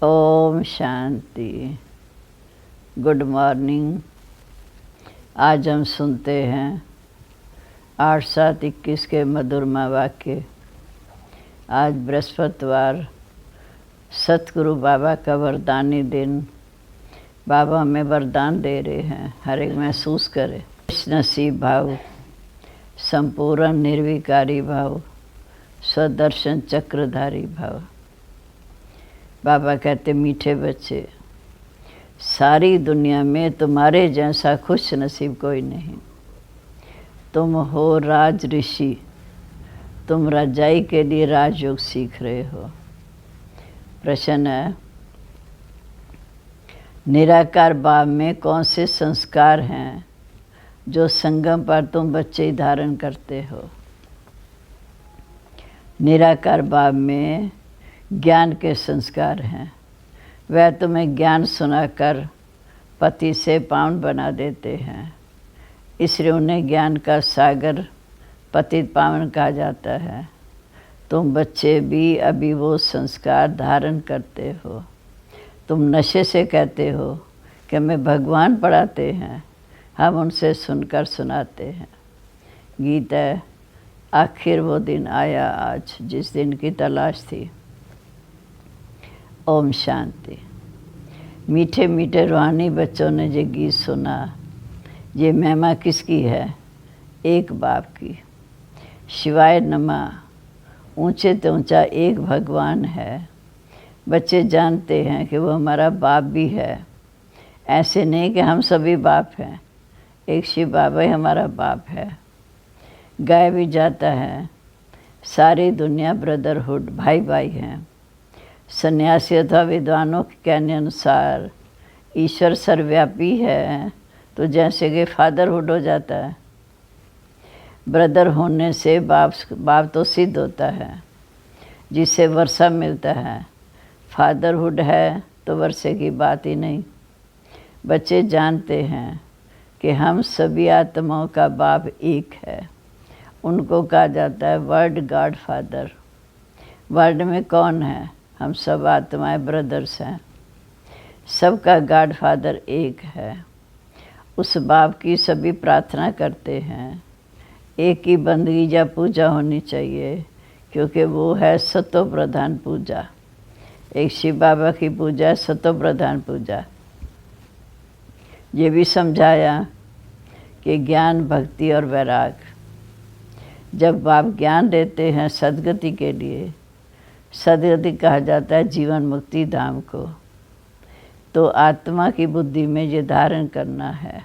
Om Shanti. Good morning. आज हम सुनते हैं 8/7/21 के मधुरमा वाक्य। आज बृहस्पतिवार, सतगुरु बाबा का वरदानी दिन। बाबा हमें वरदान दे रहे हैं, हर एक महसूस करे। नसीब भाव, संपूर्ण निर्विकारी भाव, स्वदर्शन चक्रधारी भाव। बाबा कहते, मीठे बच्चे, सारी दुनिया में तुम्हारे जैसा खुश नसीब कोई नहीं। तुम हो राज ऋषि, तुम रजाई के लिए राजयोग सीख रहे हो। प्रश्न है, निराकार भाव में कौन से संस्कार हैं जो संगम पर तुम बच्चे धारण करते हो? निराकार भाव में ज्ञान के संस्कार हैं। वह तुम्हें ज्ञान सुनाकर पति से पावन बना देते हैं, इसलिए उन्हें ज्ञान का सागर पतित पावन कहा जाता है। तुम बच्चे भी अभी वो संस्कार धारण करते हो। तुम नशे से कहते हो कि हमें भगवान पढ़ाते हैं, हम उनसे सुनकर सुनाते हैं। गीत है, आखिर वो दिन आया आज जिस दिन की तलाश थी। ओम शांति। मीठे मीठे रूहानी बच्चों ने ये गीत सुना। ये महिमा किसकी है? एक बाप की। शिवाय नमः। ऊंचे तो ऊंचा एक भगवान है। बच्चे जानते हैं कि वो हमारा बाप भी है। ऐसे नहीं कि हम सभी बाप हैं, एक शिव बाबा ही हमारा बाप है। गाया भी जाता है, सारी दुनिया ब्रदरहुड, भाई भाई हैं। सन्यासी अथवा विद्वानों के कहने अनुसार ईश्वर सर्वव्यापी है, तो जैसे कि फादरहुड हो जाता है। ब्रदर होने से बाप तो सिद्ध होता है, जिससे वर्षा मिलता है। फादरहुड है तो वर्षे की बात ही नहीं। बच्चे जानते हैं कि हम सभी आत्माओं का बाप एक है। उनको कहा जाता है वर्ड गॉड फादर। वर्ड में कौन है? हम सब आत्माएं ब्रदर्स हैं। सबका गॉड फादर एक है। उस बाप की सभी प्रार्थना करते हैं। एक ही बंदगी या पूजा होनी चाहिए, क्योंकि वो है सतो प्रधान पूजा। एक शिव बाबा की पूजा है सतो प्रधान पूजा। ये भी समझाया कि ज्ञान, भक्ति और वैराग, जब बाप ज्ञान देते हैं सद्गति के लिए, सद्गति कहा जाता है जीवन मुक्ति धाम को, तो आत्मा की बुद्धि में ये धारण करना है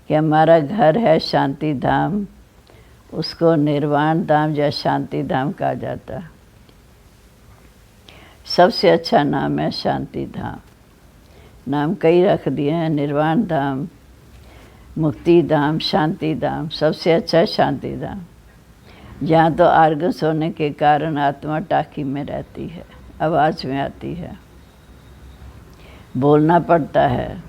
कि हमारा घर है शांति धाम। उसको निर्वाण धाम या शांति धाम कहा जाता है। सबसे अच्छा नाम है शांति धाम। नाम कई रख दिए हैं, निर्वाण धाम, मुक्ति धाम, शांति धाम। सबसे अच्छा शांति धाम। यहाँ तो आर्गस होने के कारण आत्मा टाकी में रहती है, आवाज़ में आती है, बोलना पड़ता है।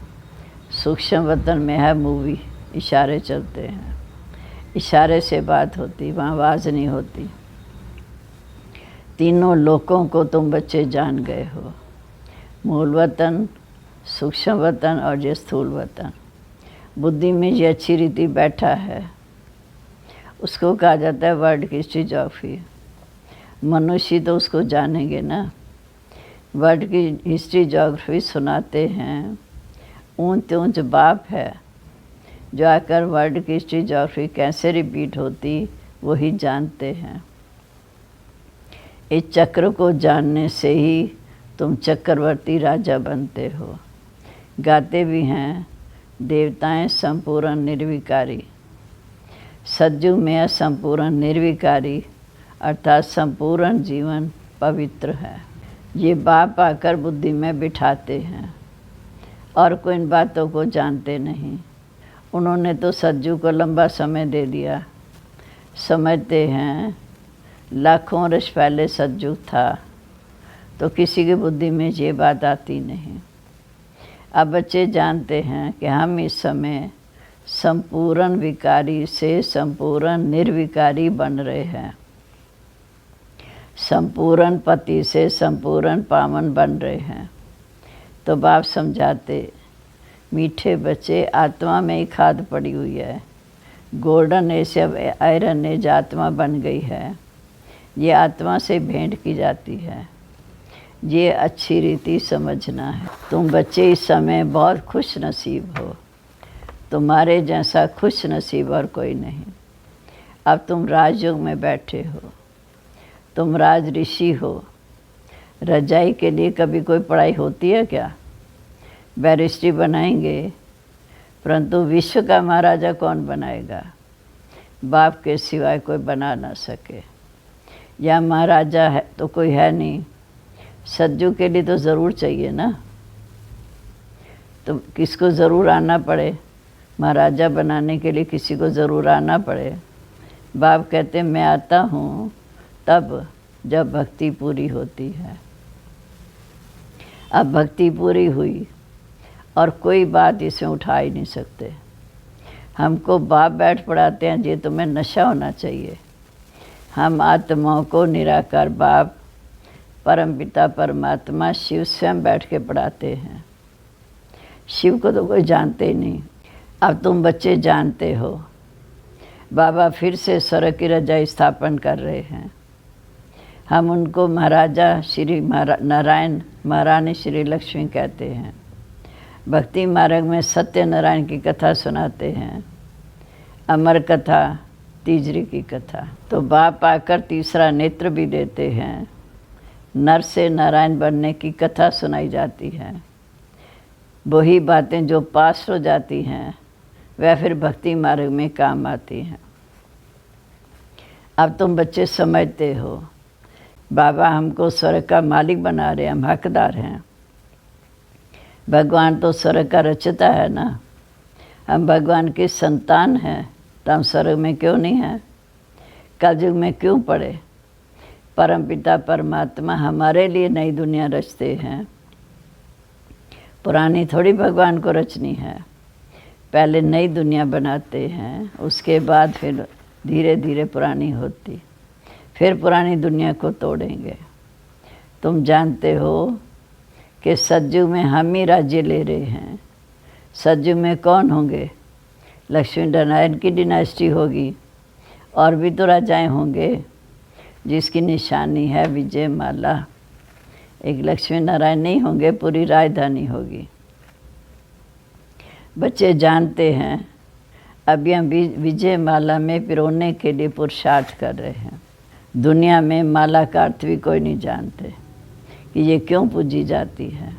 सूक्ष्म वतन में है मूवी, इशारे चलते हैं, इशारे से बात होती, वहाँ आवाज़ नहीं होती। तीनों लोकों को तुम बच्चे जान गए हो, मूल वतन, सूक्ष्म वतन और ये स्थूल वतन। बुद्धि में ये अच्छी रीति बैठा है, उसको कहा जाता है वर्ल्ड की हिस्ट्री ज्योग्राफी। मनुष्य तो उसको जानेंगे ना। वर्ल्ड की हिस्ट्री ज्योग्राफी सुनाते हैं। ऊंच ऊंच बाप है जो आकर वर्ल्ड की हिस्ट्री ज्योग्राफी कैसे रिपीट होती वही जानते हैं। इस चक्र को जानने से ही तुम चक्रवर्ती राजा बनते हो। गाते भी हैं, देवताएं संपूर्ण निर्विकारी। सतयुग में है संपूर्ण निर्विकारी, अर्थात संपूर्ण जीवन पवित्र है। ये बाप आकर बुद्धि में बिठाते हैं और कोई इन बातों को जानते नहीं। उन्होंने तो सतयुग को लंबा समय दे दिया। समझते हैं लाखों वर्ष पहले सतयुग था, तो किसी की बुद्धि में ये बात आती नहीं। अब बच्चे जानते हैं कि हम इस समय संपूर्ण विकारी से संपूर्ण निर्विकारी बन रहे हैं। संपूर्ण पति से संपूर्ण पावन बन रहे हैं। तो बाप समझाते, मीठे बच्चे, आत्मा में ही खाद पड़ी हुई है, गोल्डन एज अब आयरन एज आत्मा बन गई है, ये आत्मा से भेंट की जाती है, ये अच्छी रीति समझना है। तुम बच्चे इस समय बहुत खुश नसीब हो, तुम्हारे जैसा खुश नसीब और कोई नहीं। अब तुम राजयोग में बैठे हो, तुम राज ऋषि हो। रजाई के लिए कभी कोई पढ़ाई होती है क्या? बैरिस्ट्री बनाएंगे, परंतु विश्व का महाराजा कौन बनाएगा? बाप के सिवाय कोई बना ना सके। या महाराजा है तो कोई है नहीं, सज्जू के लिए तो ज़रूर चाहिए ना। तो किसको ज़रूर आना पड़े महाराजा बनाने के लिए, किसी को ज़रूर आना पड़े। बाप कहते मैं आता हूँ तब जब भक्ति पूरी होती है। अब भक्ति पूरी हुई और कोई बात इसमें उठा ही नहीं सकते। हमको बाप बैठ पढ़ाते हैं, ये तुम्हें नशा होना चाहिए। हम आत्माओं को निराकार बाप, परमपिता परमात्मा शिव स्वयं बैठ के पढ़ाते हैं। शिव को तो कोई जानते ही नहीं। अब तुम बच्चे जानते हो। बाबा फिर से स्वर्ग की रजाई स्थापन कर रहे हैं। हम उनको महाराजा श्री नारायण, महारानी श्री लक्ष्मी कहते हैं। भक्ति मार्ग में सत्यनारायण की कथा सुनाते हैं, अमर कथा, तीजरी की कथा। तो बाप आकर तीसरा नेत्र भी देते हैं। नर से नारायण बनने की कथा सुनाई जाती है। वही बातें जो पास हो जाती हैं वह फिर भक्ति मार्ग में काम आती हैं। अब तुम बच्चे समझते हो, बाबा हमको स्वर्ग का मालिक बना रहे हैं, हम हकदार हैं। भगवान तो स्वर्ग का रचता है ना। हम भगवान की संतान हैं, तो हम स्वर्ग में क्यों नहीं हैं? कलयुग में क्यों पड़े? परमपिता परमात्मा हमारे लिए नई दुनिया रचते हैं। पुरानी थोड़ी भगवान को रचनी है। पहले नई दुनिया बनाते हैं, उसके बाद फिर धीरे धीरे पुरानी होती, फिर पुरानी दुनिया को तोड़ेंगे। तुम जानते हो कि सतयुग में हम ही राज्य ले रहे हैं। सतयुग में कौन होंगे? लक्ष्मी नारायण की डिनास्टी होगी, और भी तो राजाएं होंगे जिसकी निशानी है विजय माला। एक लक्ष्मी नारायण नहीं होंगे, पूरी राजधानी होगी। बच्चे जानते हैं, अभी हम विजय माला में पिरोने के लिए पुरुषार्थ कर रहे हैं। दुनिया में माला का अर्थ भी कोई नहीं जानते कि ये क्यों पूजी जाती है।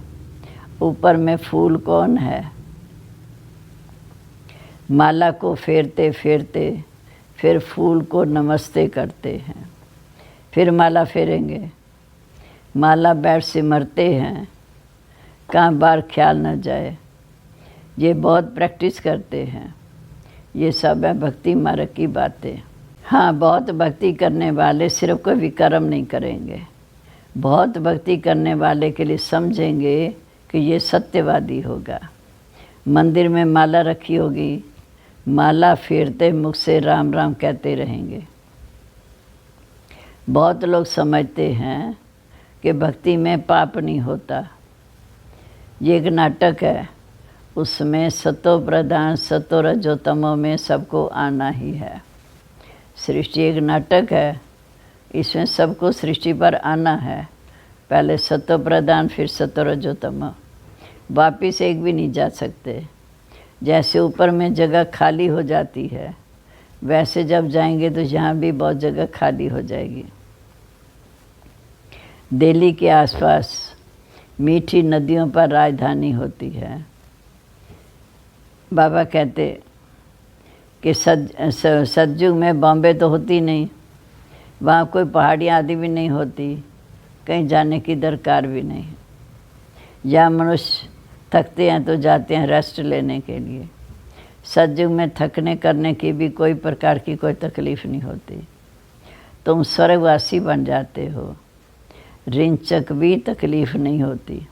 ऊपर में फूल कौन है? माला को फेरते फेरते फिर फूल को नमस्ते करते हैं, फिर माला फेरेंगे। माला बैठ सिमरते हैं, कहाँ बार ख्याल न जाए। ये बहुत प्रैक्टिस करते हैं। ये सब है भक्ति मार्ग की बातें। हाँ, बहुत भक्ति करने वाले सिर्फ कोई विकर्म नहीं करेंगे। बहुत भक्ति करने वाले के लिए समझेंगे कि ये सत्यवादी होगा। मंदिर में माला रखी होगी, माला फेरते मुख से राम राम कहते रहेंगे। बहुत लोग समझते हैं कि भक्ति में पाप नहीं होता। ये एक नाटक है, उसमें सतो प्रधान सतो रजो तमो में सबको आना ही है। सृष्टि एक नाटक है, इसमें सबको सृष्टि पर आना है। पहले सतो प्रधान, फिर सतो रजो तमो। वापिस एक भी नहीं जा सकते। जैसे ऊपर में जगह खाली हो जाती है, वैसे जब जाएंगे तो यहाँ भी बहुत जगह खाली हो जाएगी। दिल्ली के आसपास मीठी नदियों पर राजधानी होती है। बाबा कहते कि सतयुग में बॉम्बे तो होती नहीं, वहाँ कोई पहाड़ी आदि भी नहीं होती, कहीं जाने की दरकार भी नहीं। या मनुष्य थकते हैं तो जाते हैं रेस्ट लेने के लिए। सतयुग में थकने करने की भी कोई प्रकार की कोई तकलीफ़ नहीं होती। तुम स्वर्गवासी बन जाते हो, रिंचक भी तकलीफ़ नहीं होती।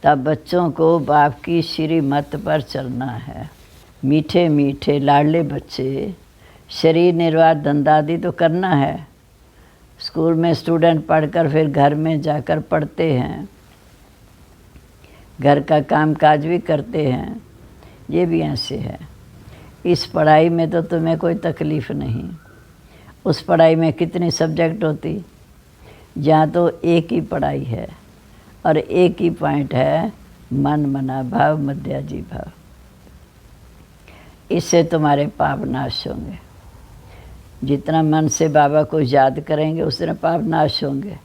तब बच्चों को बाप की श्रीमत पर चलना है। मीठे मीठे लाडले बच्चे, शरीर निर्वाह धंधा आदि तो करना है, स्कूल में स्टूडेंट पढ़कर फिर घर में जाकर पढ़ते हैं, घर का काम काज भी करते हैं, ये भी ऐसे है। इस पढ़ाई में तो तुम्हें कोई तकलीफ़ नहीं। उस पढ़ाई में कितनी सब्जेक्ट होती, जहाँ तो एक ही पढ़ाई है और एक ही पॉइंट है, मन मना भाव मध्याजी भाव। इससे तुम्हारे पाप नाश होंगे। जितना मन से बाबा को याद करेंगे उतना पाप नाश होंगे।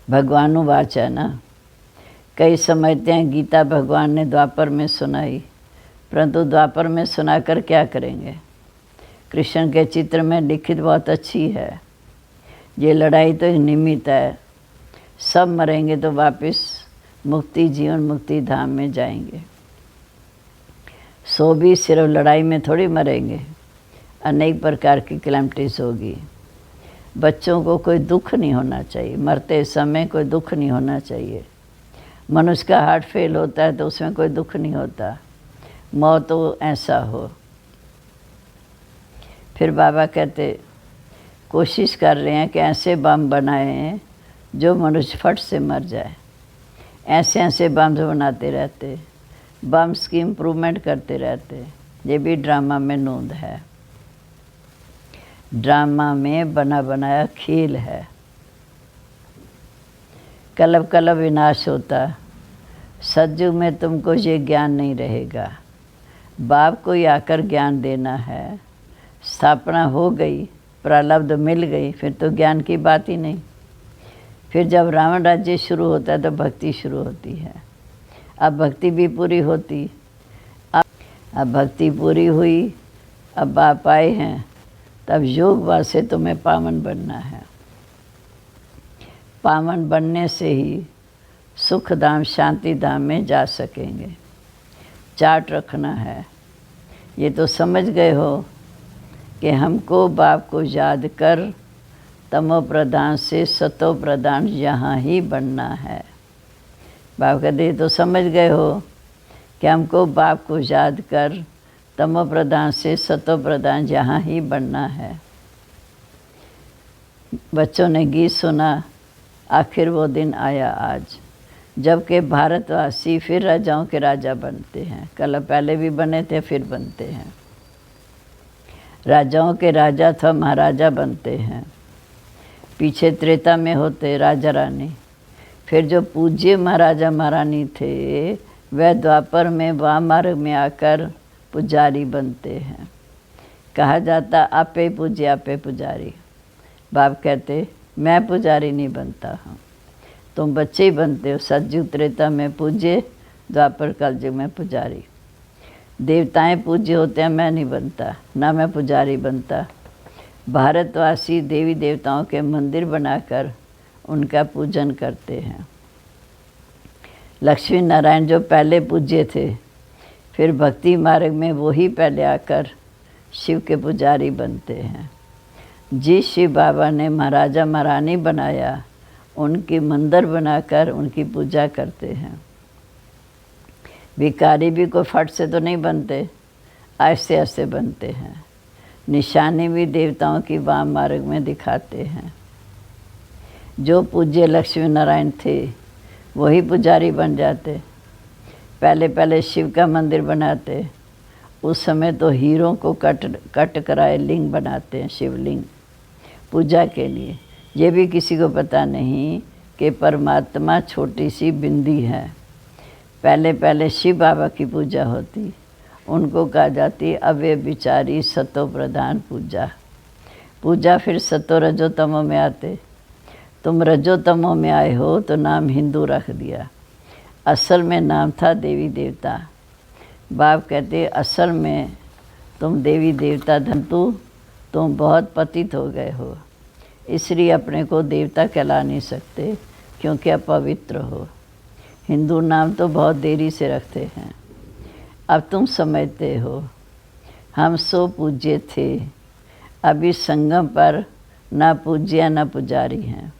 भगवानुवाच है ना। कई समझते हैं गीता भगवान ने द्वापर में सुनाई, परंतु द्वापर में सुनाकर क्या करेंगे। कृष्ण के चित्र में लिखित बहुत अच्छी है। ये लड़ाई तो एक निमित्त है, सब मरेंगे तो वापस मुक्ति जीवन मुक्ति धाम में जाएंगे। सो भी सिर्फ लड़ाई में थोड़ी मरेंगे, अनेक प्रकार की कैलेमिटीज़ होगी। बच्चों को कोई दुख नहीं होना चाहिए, मरते समय कोई दुख नहीं होना चाहिए। मनुष्य का हार्ट फेल होता है तो उसमें कोई दुख नहीं होता, मौत तो ऐसा हो। फिर बाबा कहते कोशिश कर रहे हैं कि ऐसे बम बनाएं जो मनुष्य फट से मर जाए। ऐसे ऐसे बम बनाते रहते, बम्स की इम्प्रूवमेंट करते रहते। ये भी ड्रामा में नोंद है। ड्रामा में बना बनाया खेल है। कलब कलब विनाश होता। सतयुग में तुमको ये ज्ञान नहीं रहेगा। बाप को ही आकर ज्ञान देना है। स्थापना हो गई, प्रारब्ध मिल गई, फिर तो ज्ञान की बात ही नहीं। फिर जब रावण राज्य शुरू होता है तो भक्ति शुरू होती है। अब भक्ति भी पूरी होती। अब भक्ति पूरी हुई, अब बाप आए हैं, तब योग बल से तुम्हें पावन बनना है। पावन बनने से ही सुख धाम शांति धाम में जा सकेंगे। चार्ट रखना है। ये तो समझ गए हो कि हमको बाप को याद कर तमो प्रधान से सतो प्रधान यहाँ ही बनना है। बाप कहते तो समझ गए हो कि हमको बाप को याद कर तमो प्रधान से सतो प्रधान यहाँ ही बनना है। बच्चों ने गीत सुना, आखिर वो दिन आया आज, जबकि भारतवासी फिर राजाओं के राजा बनते हैं। कल पहले भी बने थे, फिर बनते हैं। राजाओं के राजा था महाराजा बनते हैं। पीछे त्रेता में होते राजा रानी। फिर जो पूज्य महाराजा महारानी थे वह द्वापर में वामार्ग में आकर पुजारी बनते हैं। कहा जाता आपे पूज्य आपे पुजारी। बाप कहते मैं पुजारी नहीं बनता हूँ, तुम बच्चे ही बनते हो। सतयुग त्रेता में पूज्य, द्वापर कलयुग में पुजारी। देवताएं पूज्य होते हैं, मैं नहीं बनता, ना मैं पुजारी बनता। भारतवासी देवी देवताओं के मंदिर बनाकर उनका पूजन करते हैं। लक्ष्मी नारायण जो पहले पूज्य थे, फिर भक्ति मार्ग में वही पहले आकर शिव के पुजारी बनते हैं। जिस शिव बाबा ने महाराजा महारानी बनाया, उनकी मंदिर बनाकर उनकी पूजा करते हैं। भिखारी भी कोई फट से तो नहीं बनते, ऐसे ऐसे बनते हैं। निशानी भी देवताओं की वाम मार्ग में दिखाते हैं। जो पूज्य लक्ष्मी नारायण थे वही पुजारी बन जाते। पहले पहले शिव का मंदिर बनाते, उस समय तो हीरों को कट कराए लिंग बनाते हैं, शिवलिंग पूजा के लिए। ये भी किसी को पता नहीं कि परमात्मा छोटी सी बिंदी है। पहले पहले शिव बाबा की पूजा होती, उनको कहा जाती अव्यय विचारी सतो प्रधान पूजा। पूजा फिर सतो रजो तमो में आते। तुम रजो तमो में आए हो तो नाम हिंदू रख दिया, असल में नाम था देवी देवता। बाप कहते असल में तुम देवी देवता धंतु, तुम बहुत पतित हो गए हो, इसलिए अपने को देवता कहला नहीं सकते क्योंकि अपवित्र हो। हिंदू नाम तो बहुत देरी से रखते हैं। अब तुम समझते हो हम सो पूज्य थे, अभी संगम पर ना पूज्य ना पुजारी हैं।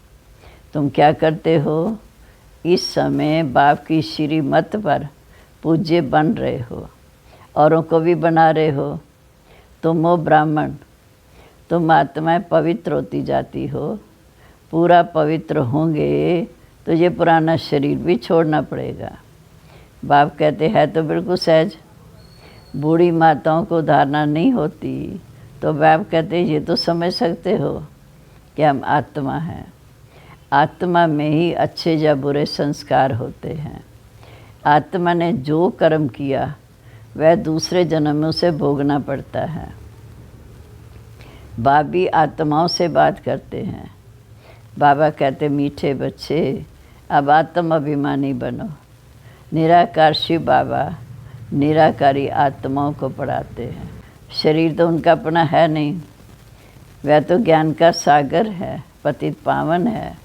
तुम क्या करते हो, इस समय बाप की श्रीमत पर पूज्य बन रहे हो, औरों को भी बना रहे हो। तुम हो ब्राह्मण, तुम आत्माएं पवित्र होती जाती हो। पूरा पवित्र होंगे तो ये पुराना शरीर भी छोड़ना पड़ेगा। बाप कहते हैं तो बिल्कुल सहज, बूढ़ी माताओं को धारणा नहीं होती, तो बाप कहते ये तो समझ सकते हो कि हम आत्मा हैं। आत्मा में ही अच्छे या बुरे संस्कार होते हैं। आत्मा ने जो कर्म किया वह दूसरे जन्म में उसे भोगना पड़ता है। बाप भी आत्माओं से बात करते हैं। बाबा कहते मीठे बच्चे अब आत्म अभिमानी बनो। निराकार शिव बाबा निराकारी आत्माओं को पढ़ाते हैं। शरीर तो उनका अपना है नहीं, वह तो ज्ञान का सागर है, पतित पावन है,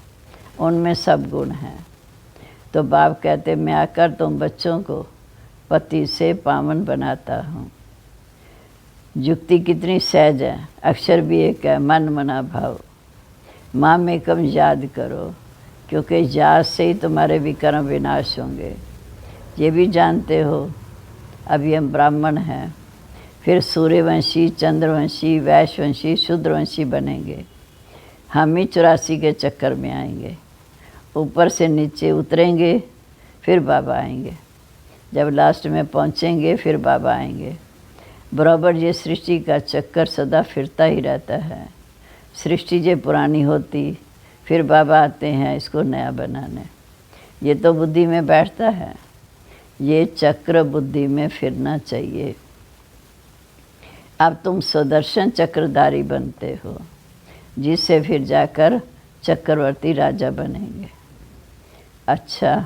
उनमें सब गुण हैं। तो बाप कहते मैं आकर तुम बच्चों को पति से पावन बनाता हूँ। युक्ति कितनी सहज है, अक्षर भी एक है, मन मना भाव। माँ में कम याद करो, क्योंकि याद से ही तुम्हारे विकर्म विनाश होंगे। ये भी जानते हो अभी हम ब्राह्मण हैं, फिर सूर्यवंशी, चंद्रवंशी, वैश्यवंशी, शूद्रवंशी बनेंगे। हम ही 84 के चक्कर में आएंगे, ऊपर से नीचे उतरेंगे, फिर बाबा आएंगे। जब लास्ट में पहुँचेंगे फिर बाबा आएंगे। बराबर ये सृष्टि का चक्कर सदा फिरता ही रहता है। सृष्टि जे पुरानी होती, फिर बाबा आते हैं इसको नया बनाने। ये तो बुद्धि में बैठता है, ये चक्र बुद्धि में फिरना चाहिए। अब तुम सुदर्शन चक्रधारी बनते हो, जिससे फिर जाकर चक्रवर्ती राजा बनेंगे। अच्छा,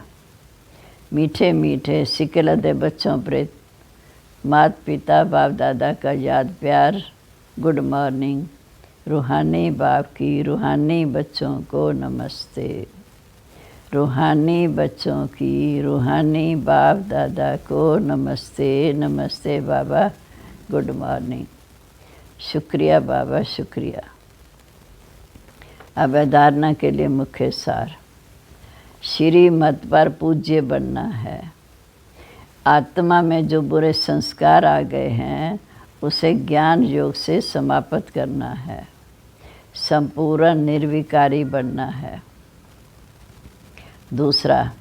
मीठे मीठे सिकलदे बच्चों प्रेत माता पिता बाप दादा का याद प्यार, गुड मॉर्निंग। रूहानी बाप की रूहानी बच्चों को नमस्ते। रूहानी बच्चों की रूहानी बाप दादा को नमस्ते। नमस्ते बाबा, गुड मॉर्निंग। शुक्रिया बाबा, शुक्रिया। अब धारणा के लिए मुख्य सार। श्री मत पर पूज्य बनना है। आत्मा में जो बुरे संस्कार आ गए हैं उसे ज्ञान योग से समाप्त करना है। संपूर्ण निर्विकारी बनना है। दूसरा,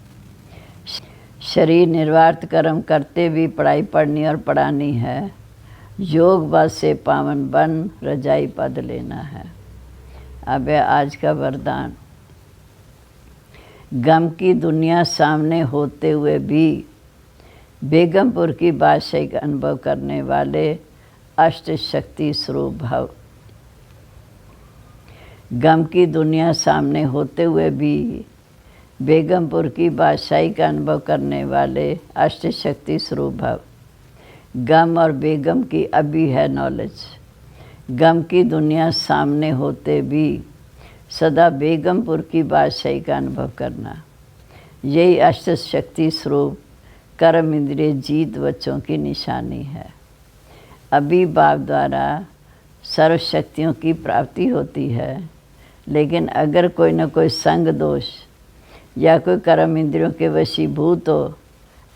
शरीर निर्वार्थ कर्म करते भी पढ़ाई पढ़नी और पढ़ानी है। योग बल से पावन बन रजाई पद लेना है। अब है आज का वरदान। गम की दुनिया सामने होते हुए भी बेगमपुर की बादशाही का अनुभव करने वाले अष्ट शक्ति स्वरूप भव। गम की दुनिया सामने होते हुए भी बेगमपुर की बादशाही का अनुभव करने वाले अष्ट शक्ति स्वरूप भव। गम और बेगम की अभी है नॉलेज। गम की दुनिया सामने होते भी सदा बेगमपुर की बादशाही का अनुभव करना, यही अष्ट शक्ति स्वरूप कर्म इंद्रिय जीत बच्चों की निशानी है। अभी बाप द्वारा सर्व शक्तियों की प्राप्ति होती है, लेकिन अगर कोई न कोई संग दोष या कोई कर्म इंद्रियों के वशीभूत हो,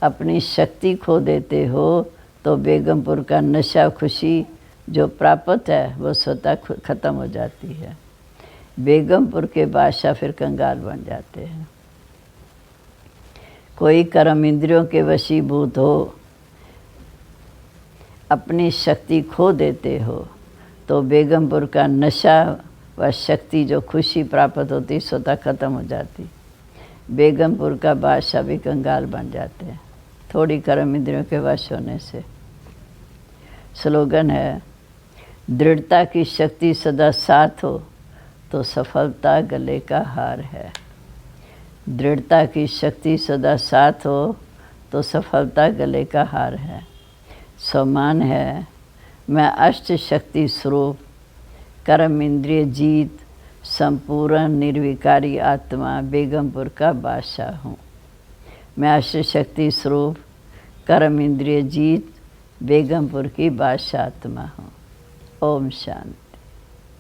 अपनी शक्ति खो देते हो, तो बेगमपुर का नशा खुशी जो प्राप्त है वो स्वतः खत्म हो जाती है। बेगमपुर के बादशाह फिर कंगाल बन जाते हैं। कोई कर्म इंद्रियों के वशीभूत हो, अपनी शक्ति खो देते हो, तो बेगमपुर का नशा व शक्ति जो खुशी प्राप्त होती स्वतः खत्म हो जाती। बेगमपुर का बादशाह भी कंगाल बन जाते हैं थोड़ी कर्म इंद्रियों के वश होने से। स्लोगन है, दृढ़ता की शक्ति सदा साथ हो तो सफलता गले का हार है। दृढ़ता की शक्ति सदा साथ हो तो सफलता गले का हार है। सम्मान है, मैं अष्ट शक्ति स्वरूप कर्म इंद्रिय जीत संपूर्ण निर्विकारी आत्मा बेगमपुर का बादशाह हूँ। मैं अष्ट शक्ति स्वरूप कर्म इंद्रिय जीत बेगमपुर की बादशाह आत्मा हूँ। ओम शांति।